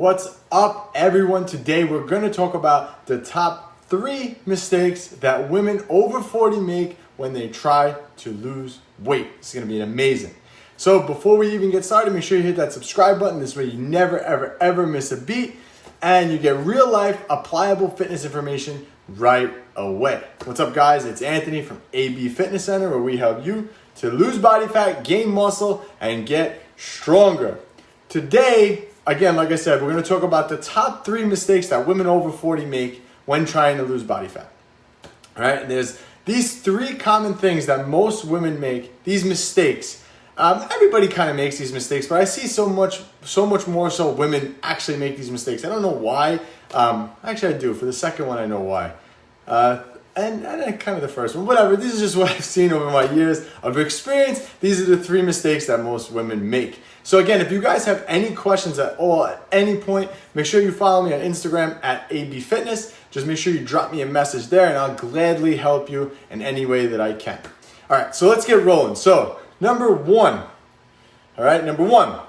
What's up, everyone? Today we're going to talk about the top 3 mistakes that women over 40 make when they try to lose weight. It's going to be amazing. So before we even get started, make sure you hit that subscribe button. This way you never, ever miss a beat and you get real life applicable fitness information right away. What's up, guys? It's Anthony from AB Fitness Center, where we help you to lose body fat, gain muscle, and get stronger. Today, again, like I said, we're going to talk about the top 3 mistakes that women over 40 make when trying to lose body fat. All right, and there's these 3 common things that most women make, these mistakes. Everybody kind of makes these mistakes, but I see so much more so women actually make these mistakes. I don't know why. Actually, I do. For the second one, I know why. And kind of the first one. Whatever. This is just what I've seen over my years of experience. These are the 3 mistakes that most women make. So again, if you guys have any questions at all at any point, make sure you follow me on Instagram at AB Fitness. Just make sure you drop me a message there and I'll gladly help you in any way that I can. All right, so let's get rolling. So number 1. All right, number 1.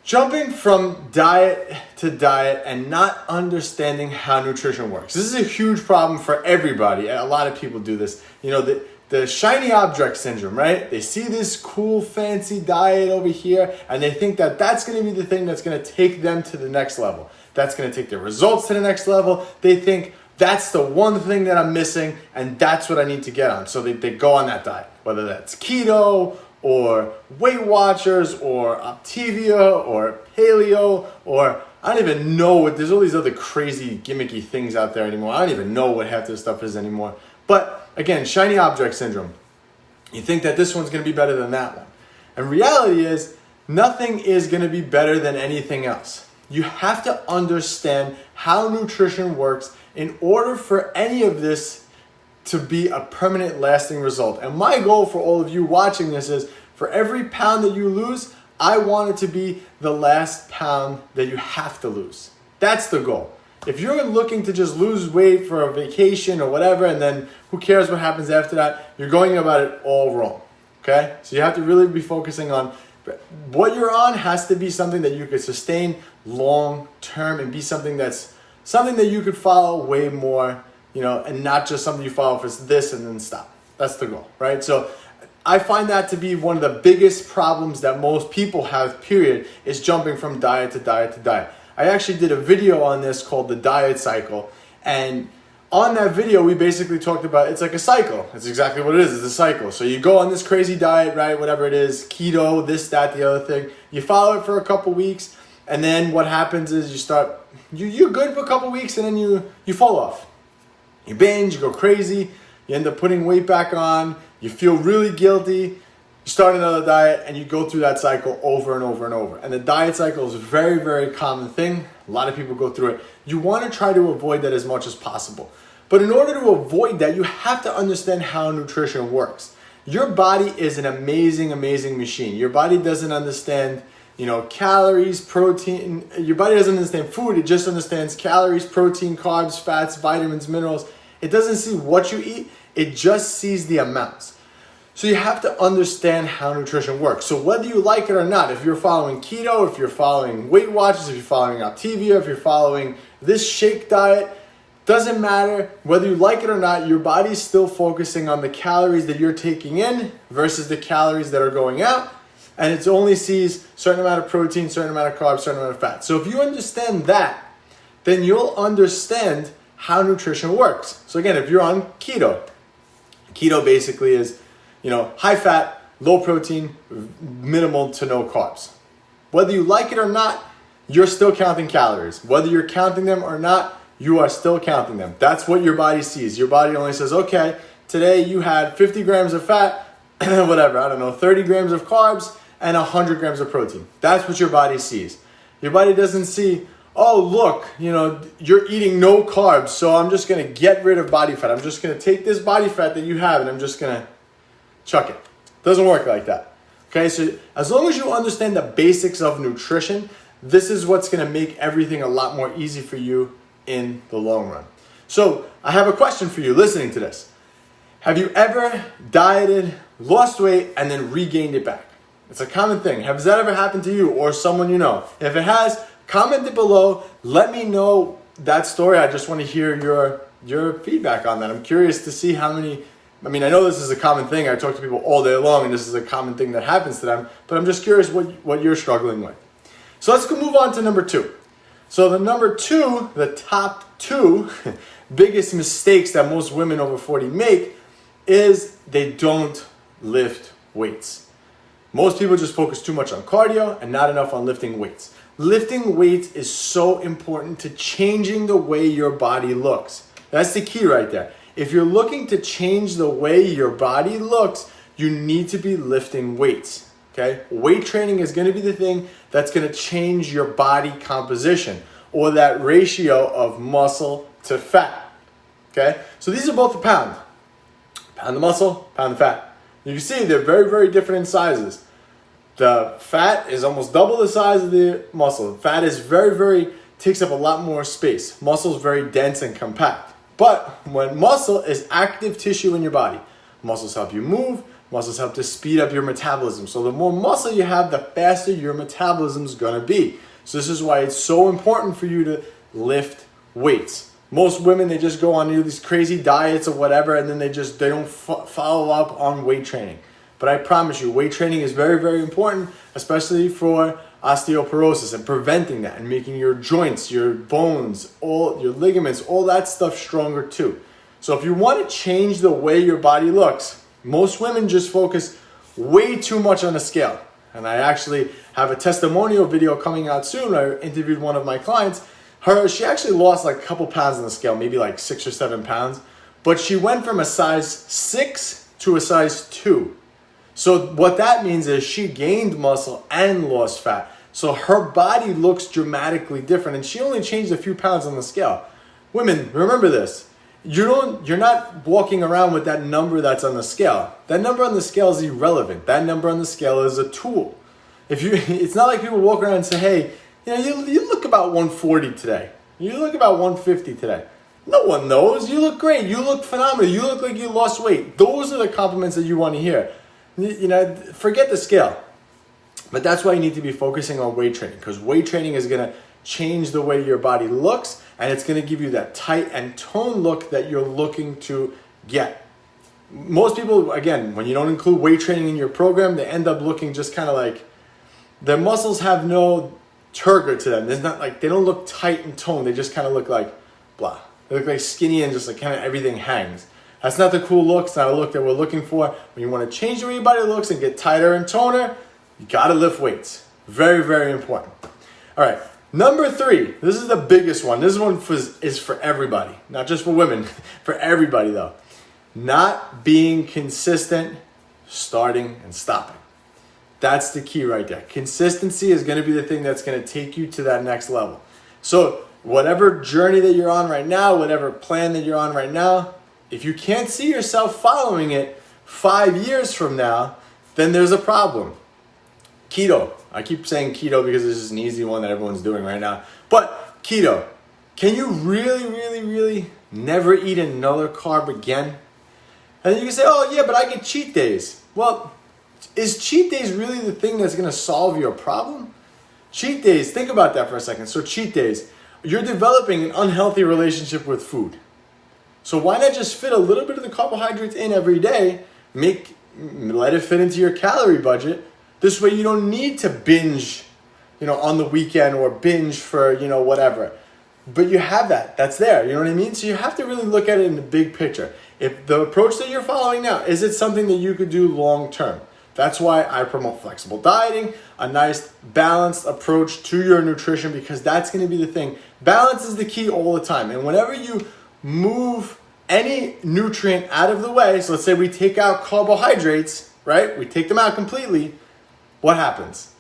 Jumping from diet to diet and not understanding how nutrition works. This is a huge problem for everybody. A lot of people do this. You know, the shiny object syndrome, right? They see this cool, fancy diet over here, and they think that that's going to be the thing that's going to take them to the next level. That's going to take their results to the next level. They think that's the one thing that I'm missing, and that's what I need to get on. So they go on that diet, whether that's keto or Weight Watchers or Optivia or Paleo or I don't even know what, there's all these other crazy gimmicky things out there anymore. I don't even know what half this stuff is anymore. But again, shiny object syndrome. You think that this one's going to be better than that one. And reality is nothing is going to be better than anything else. You have to understand how nutrition works in order for any of this to be a permanent lasting result. And my goal for all of you watching this is for every pound that you lose, I want it to be the last pound that you have to lose. That's the goal. If you're looking to just lose weight for a vacation or whatever, and then who cares what happens after that, you're going about it all wrong. Okay? So you have to really be focusing on what you're on has to be something that you could sustain long term and be something that you could follow way more, you know, and not just something you follow for this and then stop. That's the goal, right? So I find that to be one of the biggest problems that most people have, period, is jumping from diet to diet to diet. I actually did a video on this called The Diet Cycle, and on that video, we basically talked about it's like a cycle. It's exactly what it is. It's a cycle. So you go on this crazy diet, right? Whatever it is, keto, this, that, the other thing. You follow it for a couple weeks, and then what happens is you're good for a couple weeks, and then you fall off. You binge, you go crazy, you end up putting weight back on, you feel really guilty, you start another diet, and you go through that cycle over and over and over. And the diet cycle is a very, very common thing. A lot of people go through it. You want to try to avoid that as much as possible. But in order to avoid that, you have to understand how nutrition works. Your body is an amazing, amazing machine. Your body doesn't understand, calories, protein. Your body doesn't understand food. It just understands calories, protein, carbs, fats, vitamins, minerals. It doesn't see what you eat. It just sees the amounts. So you have to understand how nutrition works. So whether you like it or not, if you're following keto, if you're following Weight Watchers, if you're following Optivia, if you're following this shake diet, doesn't matter whether you like it or not, your body's still focusing on the calories that you're taking in versus the calories that are going out. And it only sees certain amount of protein, certain amount of carbs, certain amount of fat. So if you understand that, then you'll understand how nutrition works. So again, if you're on keto basically is, high fat, low protein, minimal to no carbs. Whether you like it or not, you're still counting calories. Whether you're counting them or not, you are still counting them. That's what your body sees. Your body only says, okay, today you had 50 grams of fat, 30 grams of carbs, and 100 grams of protein. That's what your body sees. Your body doesn't see, oh, look, you're eating no carbs, so I'm just going to get rid of body fat. I'm just going to take this body fat that you have and I'm just going to chuck it. Doesn't work like that. Okay, so as long as you understand the basics of nutrition, this is what's going to make everything a lot more easy for you in the long run. So I have a question for you listening to this. Have you ever dieted, lost weight, and then regained it back? It's a common thing. Has that ever happened to you or someone you know? If it has, Comment it below. Let me know that story. I just want to hear your feedback on that. I'm curious to see how many. I mean, I know this is a common thing. I talk to people all day long, and this is a common thing that happens to them. But I'm just curious what you're struggling with. So let's go move on to number 2. So the number 2, the top 2 biggest mistakes that most women over 40 make is they don't lift weights. Most people just focus too much on cardio and not enough on lifting weights. Lifting weights is so important to changing the way your body looks. That's the key right there. If you're looking to change the way your body looks, you need to be lifting weights. Okay? Weight training is going to be the thing that's going to change your body composition, or that ratio of muscle to fat. Okay? So these are both a pound. Pound of muscle, pound of fat. You can see they're very, very different in sizes. The fat is almost double the size of the muscle. Fat is takes up a lot more space. Muscle is very dense and compact. But when muscle is active tissue in your body, muscles help you move, muscles help to speed up your metabolism. So the more muscle you have, the faster your metabolism is going to be. So this is why it's so important for you to lift weights. Most women, they just go on these crazy diets or whatever, and then they don't follow up on weight training. But I promise you, weight training is very, very important, especially for osteoporosis and preventing that and making your joints, your bones, all your ligaments, all that stuff stronger too. So if you want to change the way your body looks, most women just focus way too much on the scale. And I actually have a testimonial video coming out soon. I interviewed one of my clients. She actually lost like a couple pounds on the scale, maybe like 6 or 7 pounds. But she went from a size 6 to a size 2. So what that means is she gained muscle and lost fat. So her body looks dramatically different, and she only changed a few pounds on the scale. Women, remember this. You're not walking around with that number that's on the scale. That number on the scale is irrelevant. That number on the scale is a tool. It's not like people walk around and say, hey, you look about 140 today. You look about 150 today. No one knows. You look great. You look phenomenal. You look like you lost weight. Those are the compliments that you want to hear. Forget the scale. But that's why you need to be focusing on weight training, because weight training is going to change the way your body looks, and it's going to give you that tight and toned look that you're looking to get. Most people, again, when you don't include weight training in your program, they end up looking just kind of like their muscles have no turgor to them. There's not like, they don't look tight and toned. They just kind of look like blah. They look like skinny and just like kind of everything hangs. That's not the cool look. It's not a look that we're looking for. When you want to change the way your body looks and get tighter and toner, you got to lift weights. Very, very important. All right. Number 3. This is the biggest one. This one is for everybody, not just for women, for everybody though. Not being consistent, starting and stopping. That's the key right there. Consistency is going to be the thing that's going to take you to that next level. So whatever journey that you're on right now, whatever plan that you're on right now, if you can't see yourself following it 5 years from now, then there's a problem. Keto. I keep saying keto because this is an easy one that everyone's doing right now. But keto. Can you really, really, really never eat another carb again? And then you can say, oh yeah, but I get cheat days. Well, is cheat days really the thing that's going to solve your problem? Cheat days, think about that for a second. So cheat days, you're developing an unhealthy relationship with food. So why not just fit a little bit of the carbohydrates in every day, let it fit into your calorie budget. This way you don't need to binge, on the weekend or binge for, whatever. But you have that's there, you know what I mean? So you have to really look at it in the big picture. If the approach that you're following now, is it something that you could do long term? That's why I promote flexible dieting, a nice balanced approach to your nutrition, because that's going to be the thing. Balance is the key all the time. And whenever you move any nutrient out of the way, so let's say we take out carbohydrates, right? We take them out completely. What happens?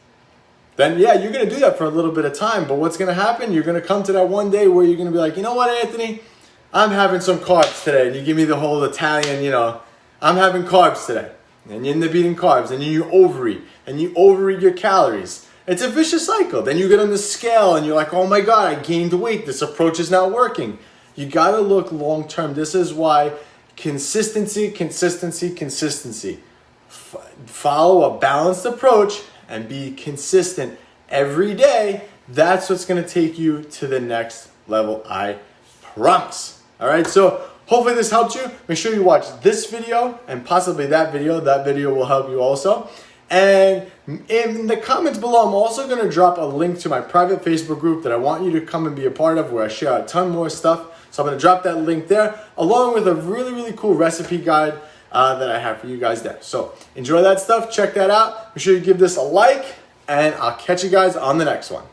Then yeah, you're going to do that for a little bit of time, but what's going to happen? You're going to come to that one day where you're going to be like, you know what, Anthony? I'm having some carbs today. And you give me the whole Italian, I'm having carbs today. And you end up eating carbs, and then you overeat, and you overeat your calories. It's a vicious cycle. Then you get on the scale, and you're like, oh my God, I gained weight. This approach is not working. You got to look long term. This is why consistency. Follow a balanced approach and be consistent every day. That's what's gonna take you to the next level, I promise. All right, so hopefully this helped you. Make sure you watch this video and possibly that video. That video will help you also. And in the comments below, I'm also going to drop a link to my private Facebook group that I want you to come and be a part of, where I share a ton more stuff. So I'm going to drop that link there, along with a really, really cool recipe guide that I have for you guys there. So enjoy that stuff. Check that out. Make sure you give this a like, and I'll catch you guys on the next one.